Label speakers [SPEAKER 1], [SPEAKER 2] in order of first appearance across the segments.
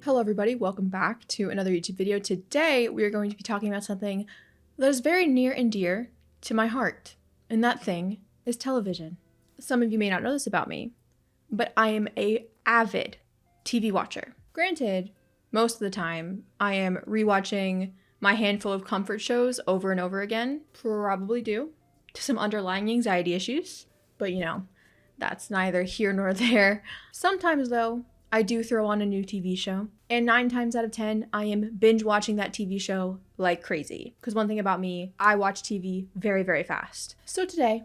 [SPEAKER 1] Hello everybody, welcome back to another YouTube video. Today we are going to be talking about something that is very near and dear to my heart, and that thing is television. Some of you may not know this about me, but I am an avid TV watcher. Granted, most of the time I am rewatching my handful of comfort shows over and over again, probably due to some underlying anxiety issues, but that's neither here nor there. Sometimes though, I do throw on a new TV show, and 9 times out of 10, I am binge watching that TV show like crazy. Because one thing about me, I watch TV very, very fast. So today,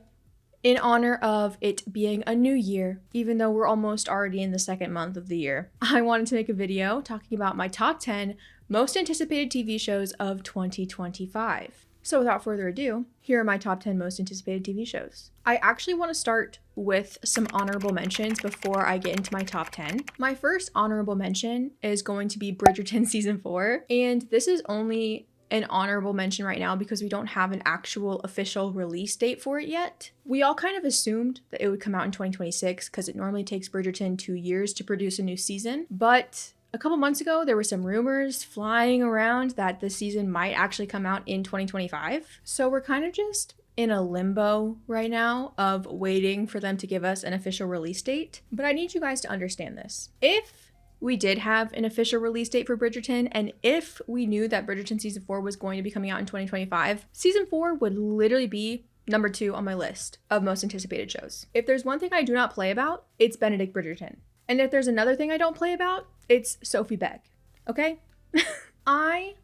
[SPEAKER 1] in honor of it being a new year, even though we're almost already in the second month of the year, I wanted to make a video talking about my top 10 most anticipated TV shows of 2025. So without further ado, here are my top 10 most anticipated TV shows. I actually want to start with some honorable mentions before I get into my top 10. My first honorable mention is going to be Bridgerton season 4, and this is only an honorable mention right now because we don't have an actual official release date for it yet. We all kind of assumed that it would come out in 2026 because it normally takes Bridgerton 2 years to produce a new season, but a couple months ago, there were some rumors flying around that the season might actually come out in 2025. So we're kind of just in a limbo right now of waiting for them to give us an official release date. But I need you guys to understand this. If we did have an official release date for Bridgerton, and if we knew that Bridgerton season 4 was going to be coming out in 2025, season 4 would literally be number 2 on my list of most anticipated shows. If there's one thing I do not play about, it's Benedict Bridgerton. And if there's another thing I don't play about, it's Sophie Beck, okay? I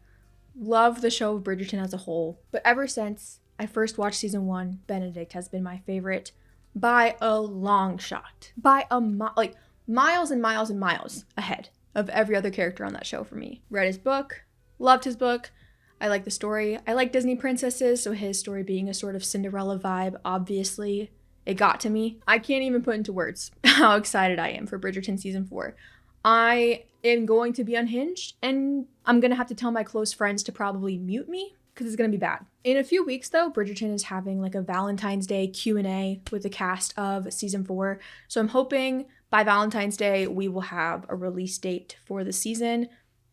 [SPEAKER 1] love the show of Bridgerton as a whole, but ever since I first watched season 1, Benedict has been my favorite by a long shot. By miles and miles and miles ahead of every other character on that show for me. Read his book, loved his book. I like the story. I like Disney princesses, so his story being a sort of Cinderella vibe, obviously, it got to me. I can't even put into words how excited I am for Bridgerton season 4. I am going to be unhinged, and I'm going to have to tell my close friends to probably mute me because it's going to be bad. In a few weeks, though, Bridgerton is having like a Valentine's Day Q&A with the cast of season 4. So I'm hoping by Valentine's Day, we will have a release date for the season.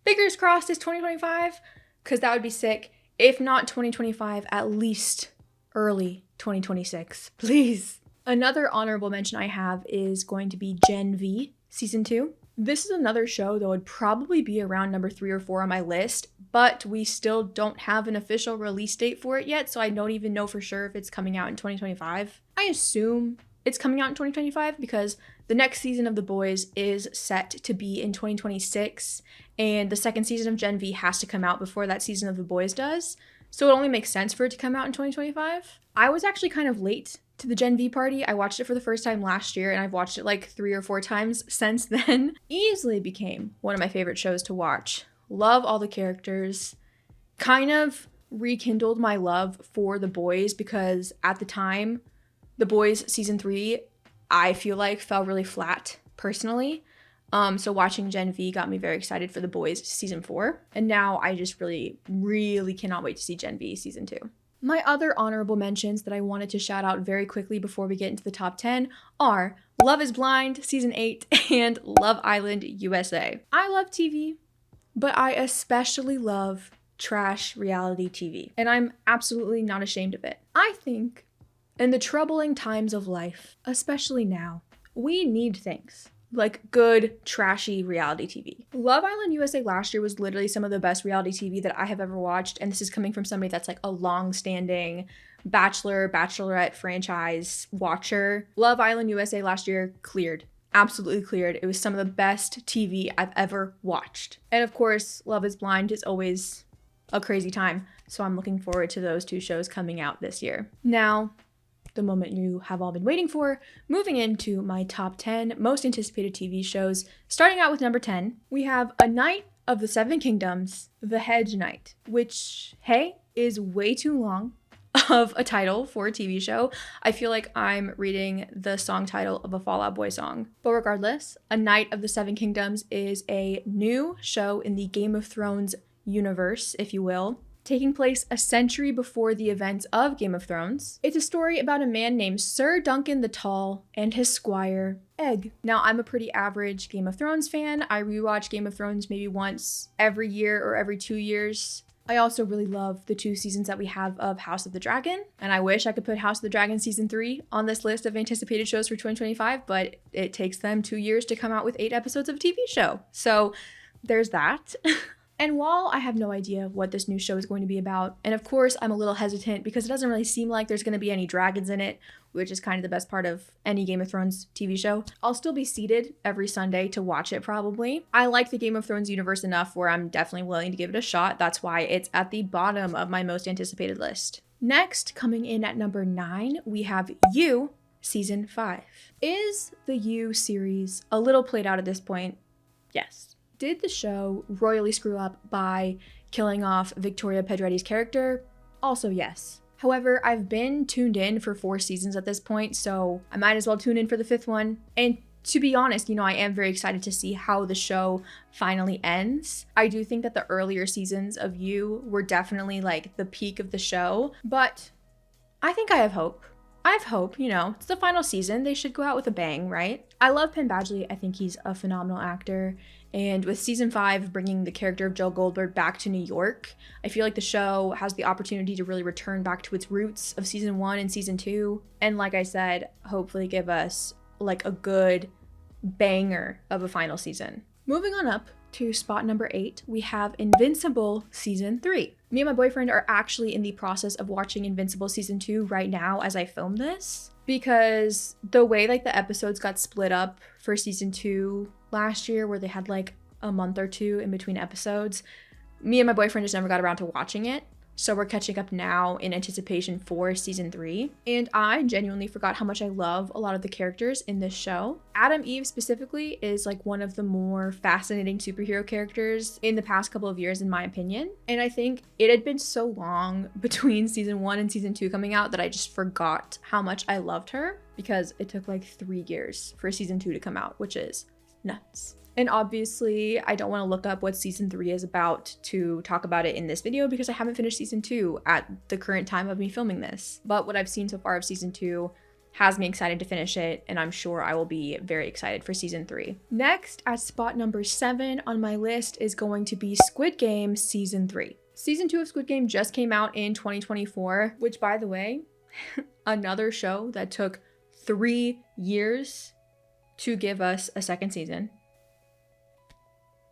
[SPEAKER 1] Fingers crossed it's 2025 because that would be sick. If not 2025, at least early 2026, please. Another honorable mention I have is going to be Gen V season 2. This is another show that would probably be around number 3 or 4 on my list, but we still don't have an official release date for it yet, so I don't even know for sure if it's coming out in 2025. I assume it's coming out in 2025 because the next season of The Boys is set to be in 2026, and the second season of Gen V has to come out before that season of The Boys does, so it only makes sense for it to come out in 2025. I was actually kind of late to the Gen V party. I watched it for the first time last year, and I've watched it like 3 or 4 times since then. Easily became one of my favorite shows to watch. Love all the characters. Kind of rekindled my love for The Boys because at the time, The Boys season 3, I feel like fell really flat personally. So watching Gen V got me very excited for The Boys season 4. And now I just really, really cannot wait to see Gen V season 2. My other honorable mentions that I wanted to shout out very quickly before we get into the top 10 are Love is Blind season 8 and Love Island USA. I love TV, but I especially love trash reality TV, and I'm absolutely not ashamed of it. I think in the troubling times of life, especially now, we need things like good, trashy reality TV. Love Island USA last year was literally some of the best reality TV that I have ever watched, and this is coming from somebody that's like a long-standing Bachelor, Bachelorette franchise watcher. Love Island USA last year cleared. Absolutely cleared. It was some of the best TV I've ever watched. And of course, Love is Blind is always a crazy time, so I'm looking forward to those 2 shows coming out this year. Now, the moment you have all been waiting for, moving into my top 10 most anticipated TV shows. Starting out with number 10, we have A Knight of the Seven Kingdoms, The Hedge Knight, which, hey, is way too long of a title for a TV show. I feel like I'm reading the song title of a Fall Out Boy song. But regardless, A Knight of the Seven Kingdoms is a new show in the Game of Thrones universe, if you will. taking place a century before the events of Game of Thrones. It's a story about a man named Sir Duncan the Tall and his squire, Egg. Now, I'm a pretty average Game of Thrones fan. I rewatch Game of Thrones maybe once every year or every 2 years. I also really love the 2 seasons that we have of House of the Dragon, and I wish I could put House of the Dragon Season 3 on this list of anticipated shows for 2025, but it takes them 2 years to come out with 8 episodes of a TV show. So there's that. And while I have no idea what this new show is going to be about, and of course I'm a little hesitant because it doesn't really seem like there's going to be any dragons in it, which is kind of the best part of any Game of Thrones TV show, I'll still be seated every Sunday to watch it probably. I like the Game of Thrones universe enough where I'm definitely willing to give it a shot. That's why it's at the bottom of my most anticipated list. Next, coming in at number 9, we have You, Season 5. Is the You series a little played out at this point? Yes. Did the show royally screw up by killing off Victoria Pedretti's character? Also yes. However, I've been tuned in for 4 seasons at this point, so I might as well tune in for the 5th one. And to be honest, I am very excited to see how the show finally ends. I do think that the earlier seasons of You were definitely like the peak of the show, but I think I have hope. I have hope, it's the final season. They should go out with a bang, right? I love Penn Badgley. I think he's a phenomenal actor. And with season 5 bringing the character of Joe Goldberg back to New York, I feel like the show has the opportunity to really return back to its roots of season 1 and season 2. And like I said, hopefully give us like a good banger of a final season. Moving on up to spot number 8, we have Invincible Season 3. Me and my boyfriend are actually in the process of watching Invincible Season 2 right now as I film this, because the way like the episodes got split up for Season 2 last year, where they had like a month or 2 in between episodes, me and my boyfriend just never got around to watching it. So we're catching up now in anticipation for season 3. And I genuinely forgot how much I love a lot of the characters in this show. Adam Eve specifically is like one of the more fascinating superhero characters in the past couple of years, in my opinion. And I think it had been so long between season 1 and season 2 coming out that I just forgot how much I loved her, because it took like 3 years for season 2 to come out, which is nuts. And obviously, I don't want to look up what season 3 is about to talk about it in this video because I haven't finished season 2 at the current time of me filming this. But what I've seen so far of season 2 has me excited to finish it, and I'm sure I will be very excited for season 3. Next, at spot number 7 on my list is going to be Squid Game Season 3. Season 2 of Squid Game just came out in 2024, which, by the way, another show that took 3 years to give us a second season.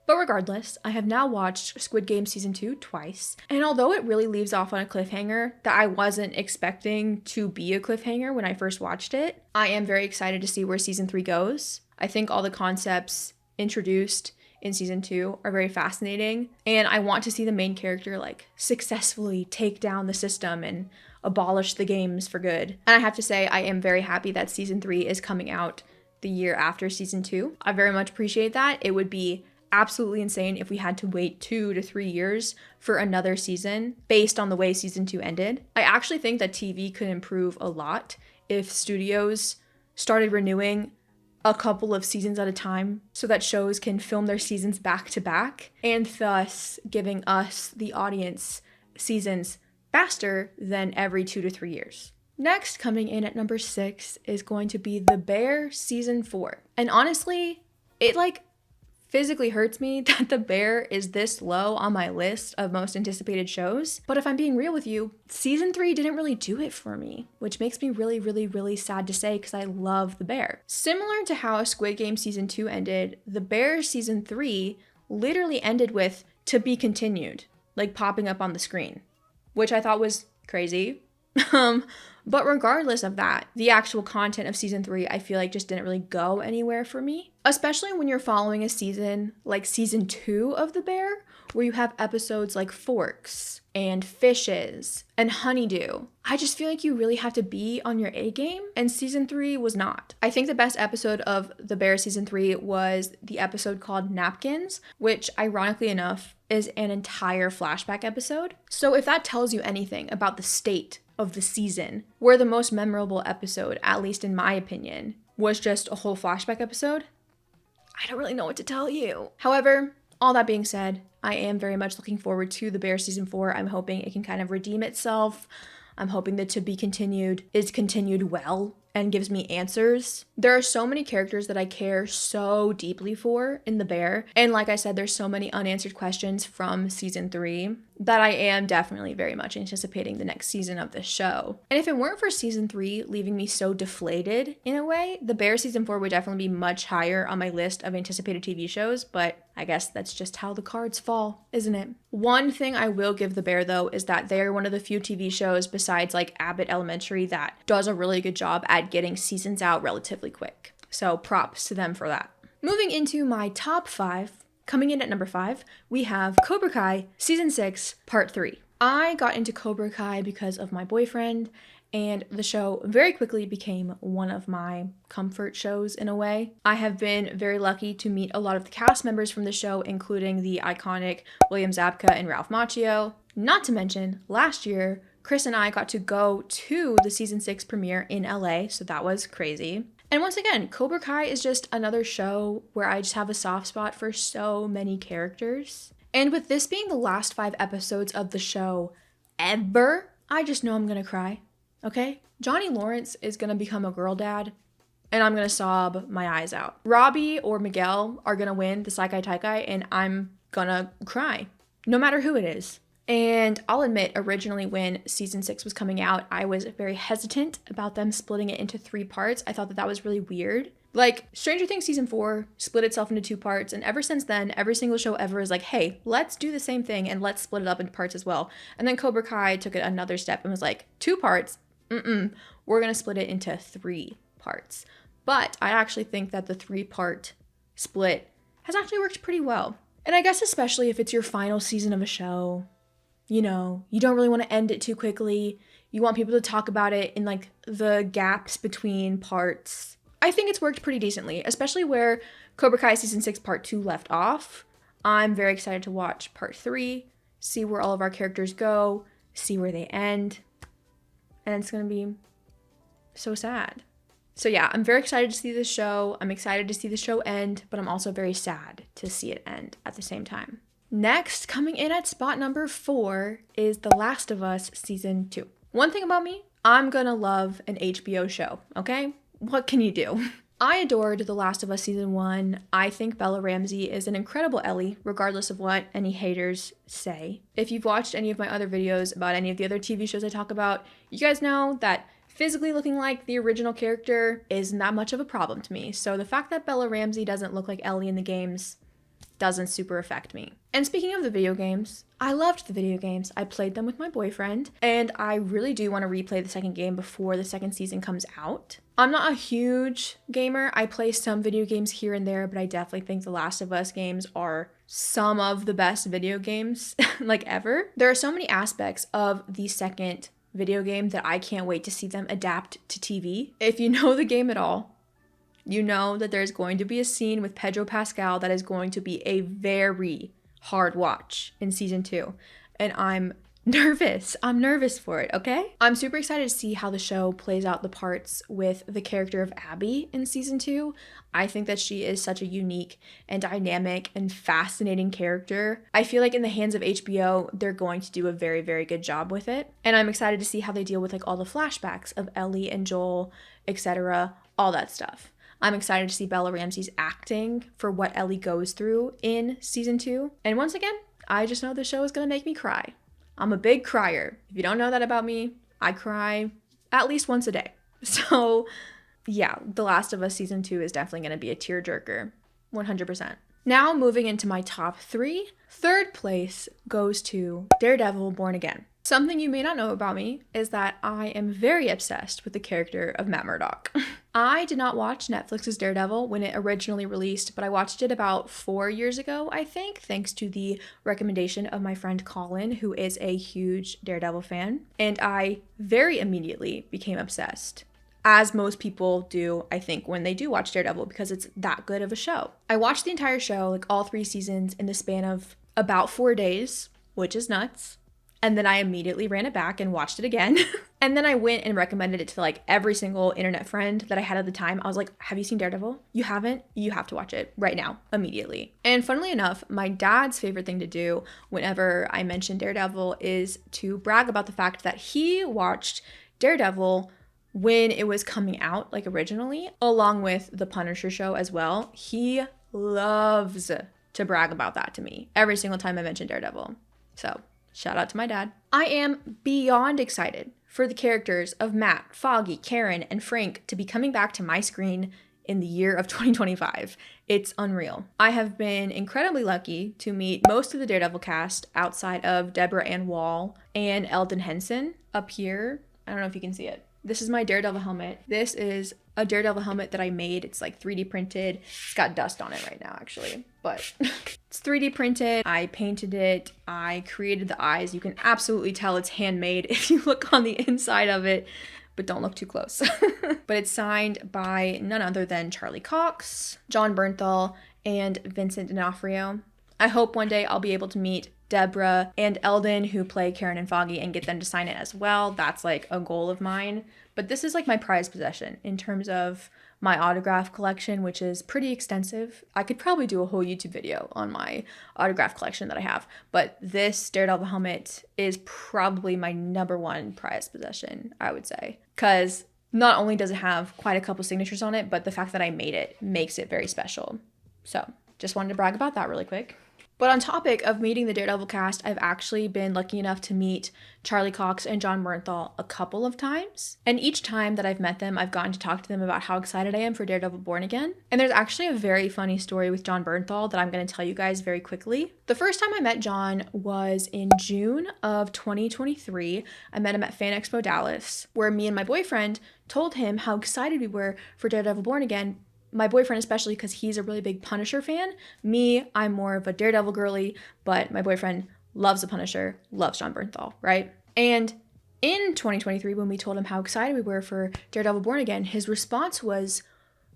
[SPEAKER 1] But regardless, I have now watched Squid Game Season 2 twice, and although it really leaves off on a cliffhanger that I wasn't expecting to be a cliffhanger when I first watched it, I am very excited to see where Season 3 goes. I think all the concepts introduced in Season 2 are very fascinating, and I want to see the main character like successfully take down the system and abolish the games for good. And I have to say, I am very happy that Season 3 is coming out the year after Season 2. I very much appreciate that. It would be absolutely insane if we had to wait 2 to 3 years for another season based on the way season 2 ended. I actually think that TV could improve a lot if studios started renewing a couple of seasons at a time so that shows can film their seasons back to back, and thus giving us, the audience, seasons faster than every 2 to 3 years. Next, coming in at number 6 is going to be The Bear Season 4. And honestly, it physically hurts me that The Bear is this low on my list of most anticipated shows. But if I'm being real with you, season 3 didn't really do it for me, which makes me really, really, really sad to say because I love The Bear. Similar to how Squid Game Season 2 ended, The Bear Season 3 literally ended with "to be continued," like popping up on the screen, which I thought was crazy. But regardless of that, the actual content of season 3, I feel like just didn't really go anywhere for me. Especially when you're following a season like season 2 of The Bear, where you have episodes like Forks and Fishes and Honeydew. I just feel like you really have to be on your A game, and season 3 was not. I think the best episode of The Bear Season 3 was the episode called Napkins, which ironically enough is an entire flashback episode. So if that tells you anything about the state of the season, where the most memorable episode, at least in my opinion, was just a whole flashback episode, I don't really know what to tell you. However, all that being said, I am very much looking forward to The Bear season 4. I'm hoping it can kind of redeem itself. I'm hoping that To Be Continued is continued well and gives me answers. There are so many characters that I care so deeply for in The Bear. And like I said, there's so many unanswered questions from season 3 that I am definitely very much anticipating the next season of this show. And if it weren't for season 3 leaving me so deflated in a way, The Bear season 4 would definitely be much higher on my list of anticipated TV shows, but I guess that's just how the cards fall, isn't it? One thing I will give The Bear, though, is that they are one of the few TV shows besides like Abbott Elementary that does a really good job at getting seasons out relatively quick. So props to them for that. Moving into my top 5, coming in at number 5, we have Cobra Kai Season 6, Part 3. I got into Cobra Kai because of my boyfriend, and the show very quickly became one of my comfort shows in a way. I have been very lucky to meet a lot of the cast members from the show, including the iconic William Zabka and Ralph Macchio. Not to mention, last year, Chris and I got to go to the Season 6 premiere in LA, so that was crazy. And once again, Cobra Kai is just another show where I just have a soft spot for so many characters. And with this being the last 5 episodes of the show ever, I just know I'm gonna cry, okay? Johnny Lawrence is gonna become a girl dad, and I'm gonna sob my eyes out. Robbie or Miguel are gonna win the Saikai Taikai, and I'm gonna cry, no matter who it is. And I'll admit, originally when season 6 was coming out, I was very hesitant about them splitting it into 3 parts. I thought that was really weird. Like, Stranger Things season 4 split itself into 2 parts, and ever since then, every single show ever is like, hey, let's do the same thing and let's split it up into parts as well. And then Cobra Kai took it another step and was like, 2 parts? We're gonna split it into 3 parts. But I actually think that the 3-part split has actually worked pretty well. And I guess especially if it's your final season of a show, you know, you don't really want to end it too quickly. You want people to talk about it in like the gaps between parts. I think it's worked pretty decently, especially where Cobra Kai Season 6 Part 2 left off. I'm very excited to watch Part 3, see where all of our characters go, see where they end. And it's going to be so sad. So yeah, I'm very excited to see this show. I'm excited to see the show end, but I'm also very sad to see it end at the same time. Next, coming in at spot number 4 is The Last of Us Season 2. One thing about me, I'm gonna love an HBO show, okay? What can you do? I adored The Last of Us Season 1. I think Bella Ramsey is an incredible Ellie, regardless of what any haters say. If you've watched any of my other videos about any of the other TV shows I talk about, you guys know that physically looking like the original character isn't that much of a problem to me. So the fact that Bella Ramsey doesn't look like Ellie in the games doesn't super affect me. And speaking of the video games, I loved the video games. I played them with my boyfriend, and I really do want to replay the second game before the second season comes out. I'm not a huge gamer. I play some video games here and there, but I definitely think the Last of Us games are some of the best video games like ever. There are so many aspects of the second video game that I can't wait to see them adapt to TV. If you know the game at all, you know that there's going to be a scene with Pedro Pascal that is going to be a very hard watch in season 2. And I'm nervous. I'm nervous for it, okay? I'm super excited to see how the show plays out the parts with the character of Abby in season 2. I think that she is such a unique and dynamic and fascinating character. I feel like in the hands of HBO, they're going to do a very, very good job with it. And I'm excited to see how they deal with like all the flashbacks of Ellie and Joel, etc., all that stuff. I'm excited to see Bella Ramsey's acting for what Ellie goes through in season 2. And once again, I just know the show is going to make me cry. I'm a big crier. If you don't know that about me, I cry at least once a day. So yeah, The Last of Us Season 2 is definitely going to be a tearjerker, 100%. Now moving into my top 3, third place goes to Daredevil Born Again. Something you may not know about me is that I am very obsessed with the character of Matt Murdock. I did not watch Netflix's Daredevil when it originally released, but I watched it about 4 years ago, I think, thanks to the recommendation of my friend Colin, who is a huge Daredevil fan. And I very immediately became obsessed, as most people do, I think, when they do watch Daredevil, because it's that good of a show. I watched the entire show, like all 3 seasons, in the span of about 4 days, which is nuts. And then I immediately ran it back and watched it again. And then I went and recommended it to like every single internet friend that I had at the time. I was like, have you seen Daredevil? You haven't? You have to watch it right now, immediately. And funnily enough, my dad's favorite thing to do whenever I mention Daredevil is to brag about the fact that he watched Daredevil when it was coming out, like originally, along with the Punisher show as well. He loves to brag about that to me every single time I mention Daredevil. So shout out to my dad. I am beyond excited for the characters of Matt, Foggy, Karen, and Frank to be coming back to my screen in the year of 2025. It's unreal. I have been incredibly lucky to meet most of the Daredevil cast outside of Deborah Ann Wall and Eldon Henson up here. I don't know if you can see it. This is my Daredevil helmet. This is a Daredevil helmet that I made. It's like 3D printed. It's got dust on it right now, actually, but it's 3D printed. I painted it. I created the eyes. You can absolutely tell it's handmade if you look on the inside of it, but don't look too close. But it's signed by none other than Charlie Cox, John Bernthal, and Vincent D'Onofrio. I hope one day I'll be able to meet Deborah and Eldon, who play Karen and Foggy, and get them to sign it as well. That's like a goal of mine. But this is like my prized possession in terms of my autograph collection, which is pretty extensive. I could probably do a whole YouTube video on my autograph collection that I have. But this Daredevil helmet is probably my number one prized possession, I would say. Because not only does it have quite a couple signatures on it, but the fact that I made it makes it very special. So just wanted to brag about that really quick. But on topic of meeting the Daredevil cast, I've actually been lucky enough to meet Charlie Cox and John Bernthal a couple of times. And each time that I've met them, I've gotten to talk to them about how excited I am for Daredevil Born Again. And there's actually a very funny story with John Bernthal that I'm going to tell you guys very quickly. The first time I met John was in June of 2023. I met him at Fan Expo Dallas, where me and my boyfriend told him how excited we were for Daredevil Born Again. My boyfriend especially, because he's a really big Punisher fan. Me, I'm more of a Daredevil girly, but my boyfriend loves the Punisher, loves John Bernthal, right? And in 2023, when we told him how excited we were for Daredevil Born Again, his response was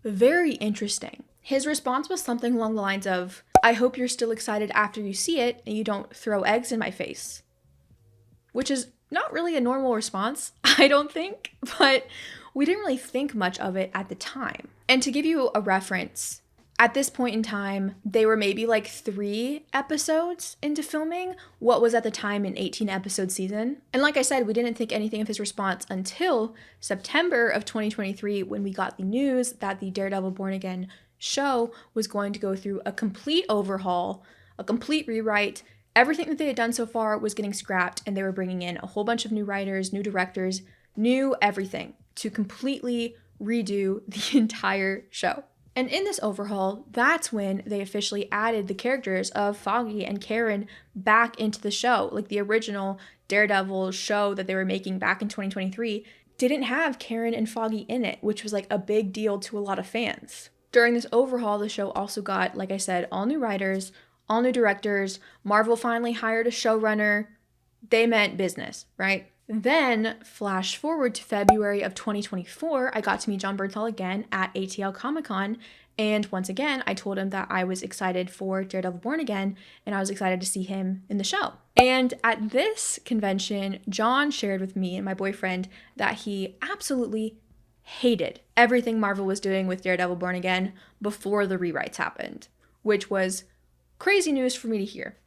[SPEAKER 1] very interesting. His response was something along the lines of, I hope you're still excited after you see it and you don't throw eggs in my face. Which is not really a normal response, I don't think, but we didn't really think much of it at the time. And to give you a reference, at this point in time, they were maybe like 3 episodes into filming what was at the time an 18-episode season. And like I said, we didn't think anything of his response until September of 2023 when we got the news that the Daredevil Born Again show was going to go through a complete overhaul, a complete rewrite. Everything that they had done so far was getting scrapped, and they were bringing in a whole bunch of new writers, new directors, new everything to completely redo the entire show. And in this overhaul, that's when they officially added the characters of Foggy and Karen back into the show. Like the original Daredevil show that they were making back in 2023 didn't have Karen and Foggy in it, which was like a big deal to a lot of fans. During this overhaul, the show also got, like I said, all new writers, all new directors. Marvel finally hired a showrunner. They meant business, right? Then, flash forward to February of 2024, I got to meet John Bernthal again at ATL Comic-Con, and once again, I told him that I was excited for Daredevil Born Again, and I was excited to see him in the show. And at this convention, John shared with me and my boyfriend that he absolutely hated everything Marvel was doing with Daredevil Born Again before the rewrites happened, which was crazy news for me to hear.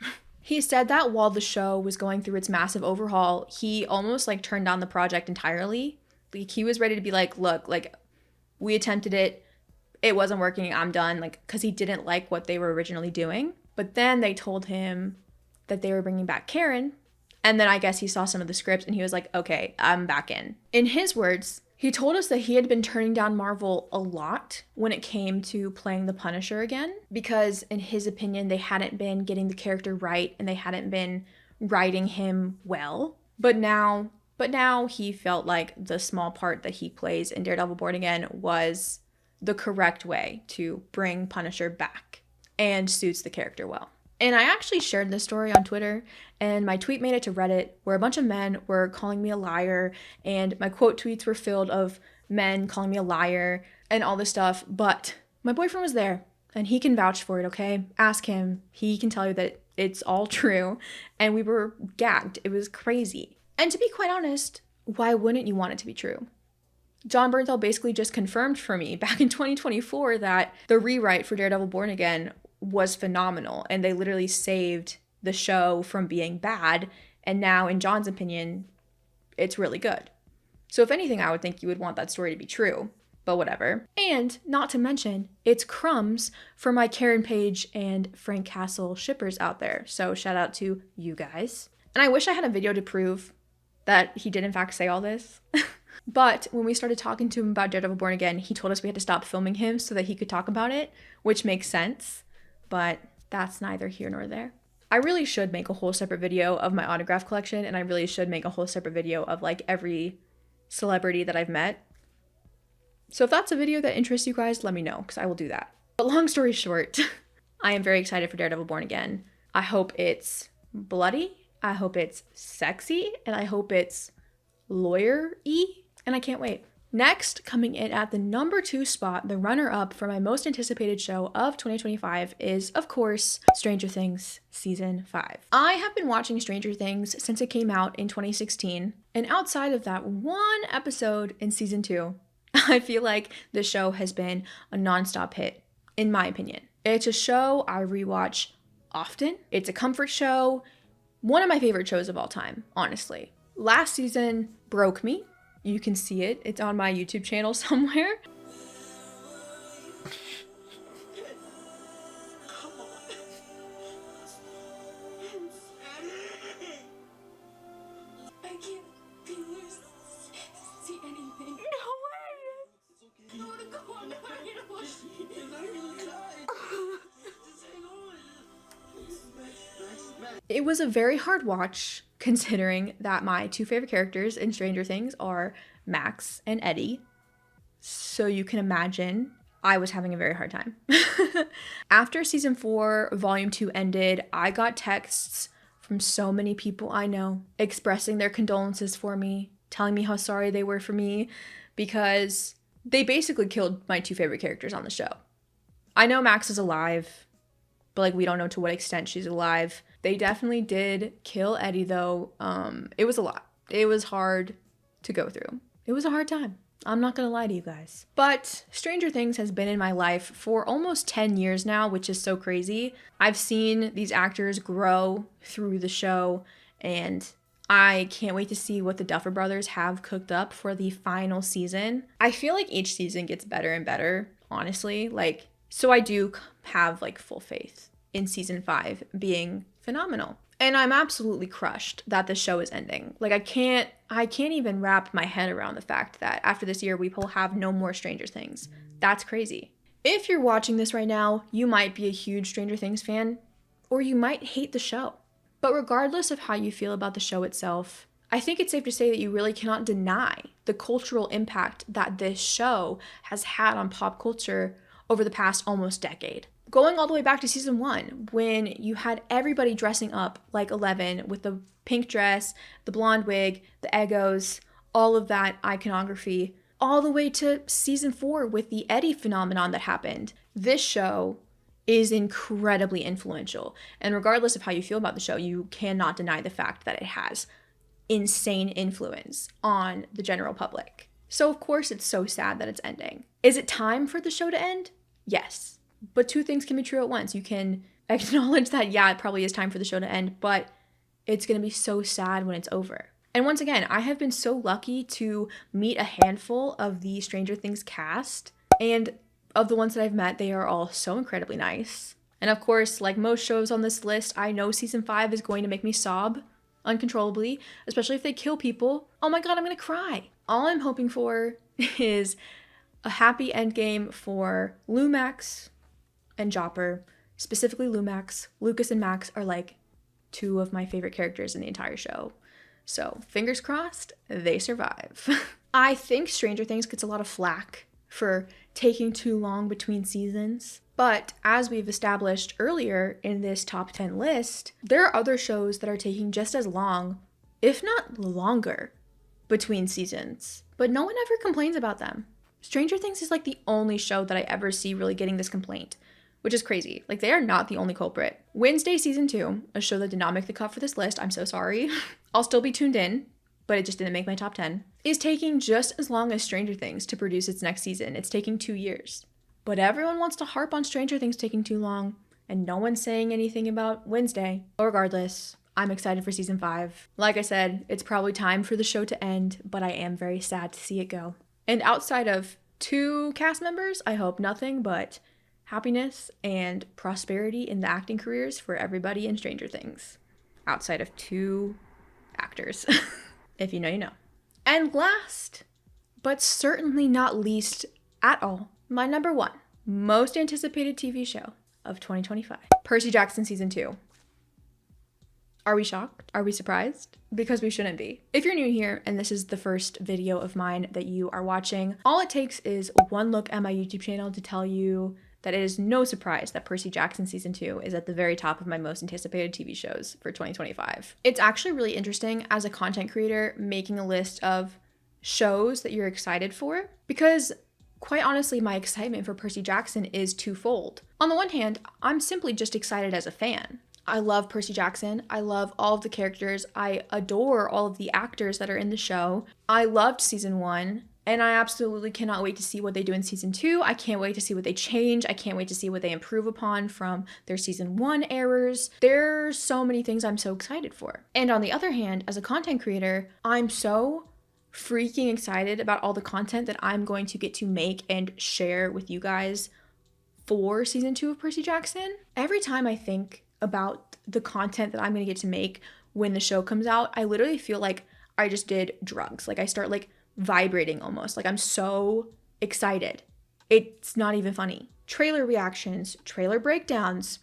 [SPEAKER 1] He said that while the show was going through its massive overhaul, he almost like turned down the project entirely. Like he was ready to be like, look, like we attempted it. It wasn't working. I'm done. Like, cause he didn't like what they were originally doing. But then they told him that they were bringing back Karen. And then I guess he saw some of the scripts and he was like, okay, I'm back in. In his words, he told us that he had been turning down Marvel a lot when it came to playing the Punisher again, because in his opinion, they hadn't been getting the character right and they hadn't been writing him well. But now he felt like the small part that he plays in Daredevil Born Again was the correct way to bring Punisher back and suits the character well. And I actually shared this story on Twitter, and my tweet made it to Reddit, where a bunch of men were calling me a liar, and my quote tweets were filled of men calling me a liar and all this stuff. But my boyfriend was there, and he can vouch for it, okay? Ask him. He can tell you that It's all true. And we were gagged. It was crazy. And to be quite honest, why wouldn't you want it to be true? Jon Bernthal basically just confirmed for me back in 2024 that the rewrite for Daredevil Born Again was phenomenal. And they literally saved the show from being bad. And now, in Jon's opinion, it's really good. So if anything, I would think you would want that story to be true. But whatever. And not to mention, it's crumbs for my Karen Page and Frank Castle shippers out there. So shout out to you guys. And I wish I had a video to prove that he did in fact say all this. But when we started talking to him about Daredevil Born Again, he told us we had to stop filming him so that he could talk about it, which makes sense. But that's neither here nor there. I really should make a whole separate video of my autograph collection, and I really should make a whole separate video of like every celebrity that I've met. So if that's a video that interests you guys, let me know, because I will do that. But long story short, I am very excited for Daredevil Born Again. I hope it's bloody, I hope it's sexy, and I hope it's lawyer-y, and I can't wait. Next, coming in at the number 2 spot, the runner-up for my most anticipated show of 2025 is, of course, Stranger Things Season 5. I have been watching Stranger Things since it came out in 2016, and outside of that one episode in Season 2, I feel like the show has been a nonstop hit, in my opinion. It's a show I rewatch often. It's a comfort show. One of my favorite shows of all time, honestly. Last season broke me. You can see it. It's on my YouTube channel somewhere. It was a very hard watch, considering that my 2 favorite characters in Stranger Things are Max and Eddie. So you can imagine I was having a very hard time. After season 4, volume 2 ended, I got texts from so many people I know expressing their condolences for me, telling me how sorry they were for me, because they basically killed my 2 favorite characters on the show. I know Max is alive, but like we don't know to what extent she's alive. They definitely did kill Eddie though. It was a lot. It was hard to go through. It was a hard time. I'm not gonna lie to you guys. But Stranger Things has been in my life for almost 10 years now, which is so crazy. I've seen these actors grow through the show, and I can't wait to see what the Duffer Brothers have cooked up for the final season. I feel like each season gets better and better, honestly. So I do have full faith in season 5 being phenomenal. And I'm absolutely crushed that the show is ending. I can't even wrap my head around the fact that after this year, we will have no more Stranger Things. That's crazy. If you're watching this right now, you might be a huge Stranger Things fan, or you might hate the show. But regardless of how you feel about the show itself, I think it's safe to say that you really cannot deny the cultural impact that this show has had on pop culture over the past almost decade. Going all the way back to season 1, when you had everybody dressing up like 11 with the pink dress, the blonde wig, the Eggos, all of that iconography, all the way to season 4 with the Eddie phenomenon that happened. This show is incredibly influential. And regardless of how you feel about the show, you cannot deny the fact that it has insane influence on the general public. So of course it's so sad that it's ending. Is it time for the show to end? Yes. But 2 things can be true at once. You can acknowledge that, yeah, it probably is time for the show to end, but it's going to be so sad when it's over. And once again, I have been so lucky to meet a handful of the Stranger Things cast, and of the ones that I've met, they are all so incredibly nice. And of course, like most shows on this list, I know season 5 is going to make me sob uncontrollably, especially if they kill people. Oh my god, I'm going to cry. All I'm hoping for is a happy endgame for Lumax and Jopper, specifically Lumax. Lucas and Max are 2 of my favorite characters in the entire show. So fingers crossed, they survive. I think Stranger Things gets a lot of flack for taking too long between seasons. But as we've established earlier in this top 10 list, there are other shows that are taking just as long, if not longer, between seasons. But no one ever complains about them. Stranger Things is the only show that I ever see really getting this complaint, which is crazy. Like, they are not the only culprit. Wednesday season 2, a show that did not make the cut for this list, I'm so sorry. I'll still be tuned in, but it just didn't make my top 10, is taking just as long as Stranger Things to produce its next season. It's taking 2 years. But everyone wants to harp on Stranger Things taking too long, and no one's saying anything about Wednesday. Regardless, I'm excited for season 5. Like I said, it's probably time for the show to end, but I am very sad to see it go. And outside of 2 cast members, I hope nothing but happiness and prosperity in the acting careers for everybody in Stranger Things. Outside of 2 actors. If you know, you know. And last, but certainly not least at all, my number 1 most anticipated TV show of 2025. Percy Jackson season 2. Are we shocked? Are we surprised? Because we shouldn't be. If you're new here and this is the first video of mine that you are watching, all it takes is one look at my YouTube channel to tell you that it is no surprise that Percy Jackson season 2 is at the very top of my most anticipated TV shows for 2025. It's actually really interesting as a content creator making a list of shows that you're excited for, because quite honestly, my excitement for Percy Jackson is twofold. On the one hand, I'm simply just excited as a fan. I love Percy Jackson. I love all of the characters. I adore all of the actors that are in the show. I loved season 1, and I absolutely cannot wait to see what they do in season 2. I can't wait to see what they change. I can't wait to see what they improve upon from their season 1 errors. There's so many things I'm so excited for. And on the other hand, as a content creator, I'm so freaking excited about all the content that I'm going to get to make and share with you guys for season 2 of Percy Jackson. Every time I think about the content that I'm going to get to make when the show comes out, I literally feel like I just did drugs. Like, I start like vibrating almost. Like, I'm so excited. It's not even funny. Trailer reactions, trailer breakdowns,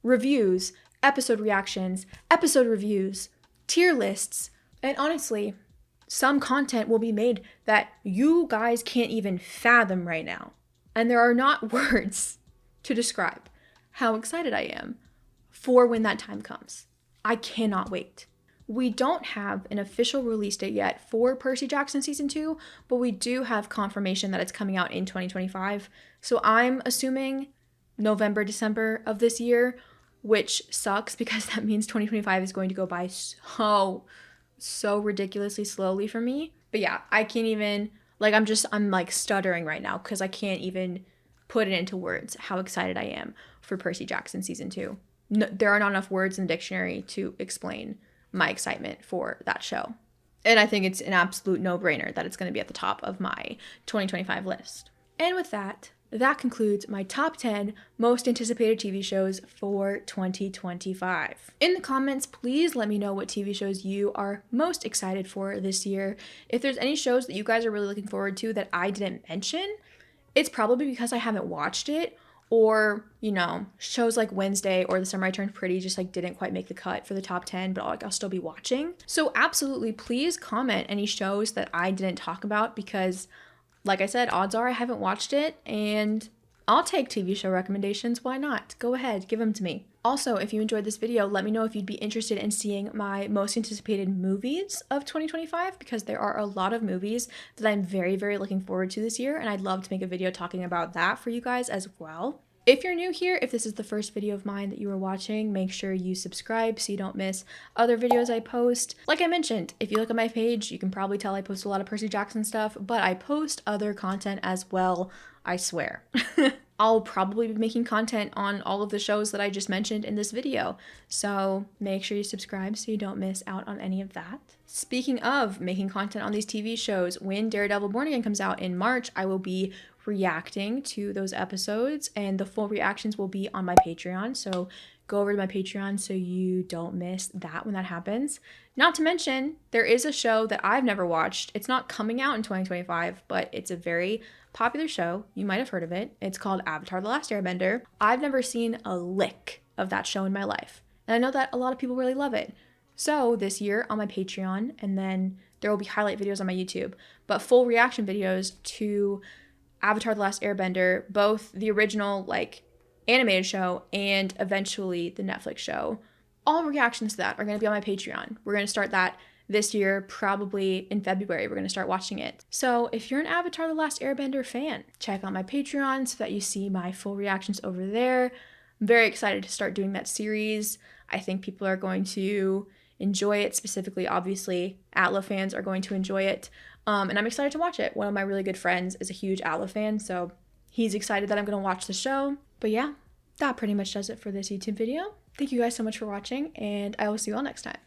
[SPEAKER 1] reviews, episode reactions, episode reviews, tier lists, and honestly, some content will be made that you guys can't even fathom right now. And there are not words to describe how excited I am for when that time comes. I cannot wait. We don't have an official release date yet for Percy Jackson season 2, but we do have confirmation that it's coming out in 2025. So I'm assuming November, December of this year, which sucks because that means 2025 is going to go by so ridiculously slowly for me. But yeah, I can't even, like, I'm like stuttering right now because I can't even put it into words how excited I am for Percy Jackson season 2. No, there are not enough words in the dictionary to explain my excitement for that show. And I think it's an absolute no-brainer that it's going to be at the top of my 2025 list. And with that, that concludes my top 10 most anticipated TV shows for 2025. In the comments, please let me know what TV shows you are most excited for this year. If there's any shows that you guys are really looking forward to that I didn't mention, it's probably because I haven't watched it, or, you know, shows like Wednesday or The Summer I Turned Pretty just like didn't quite make the cut for the top 10, but I'll still be watching. So absolutely, please comment any shows that I didn't talk about because, like I said, odds are I haven't watched it, and I'll take TV show recommendations. Why not? Go ahead, give them to me. Also, if you enjoyed this video, let me know if you'd be interested in seeing my most anticipated movies of 2025, because there are a lot of movies that I'm very looking forward to this year, and I'd love to make a video talking about that for you guys as well. If you're new here, if this is the first video of mine that you are watching, make sure you subscribe so you don't miss other videos I post. Like I mentioned, if you look at my page, you can probably tell I post a lot of Percy Jackson stuff, but I post other content as well, I swear. I'll probably be making content on all of the shows that I just mentioned in this video, so make sure you subscribe so you don't miss out on any of that. Speaking of making content on these TV shows, when Daredevil Born Again comes out in March, I will be reacting to those episodes, and the full reactions will be on my Patreon, so go over to my Patreon so you don't miss that when that happens. Not to mention, there is a show that I've never watched. It's not coming out in 2025, but it's a very popular show. You might have heard of it. It's called Avatar: The Last Airbender. I've never seen a lick of that show in my life, and I know that a lot of people really love it. So this year on my Patreon, and then there will be highlight videos on my YouTube, but full reaction videos to Avatar: The Last Airbender, both the original like animated show and eventually the Netflix show. All reactions to that are going to be on my Patreon. We're going to start that this year, probably in February, we're going to start watching it. So if you're an Avatar: The Last Airbender fan, check out my Patreon so that you see my full reactions over there. I'm very excited to start doing that series. I think people are going to enjoy it, specifically, obviously, Atla fans are going to enjoy it. And I'm excited to watch it. One of my really good friends is a huge Atla fan, so he's excited that I'm going to watch the show. But yeah, that pretty much does it for this YouTube video. Thank you guys so much for watching, and I will see you all next time.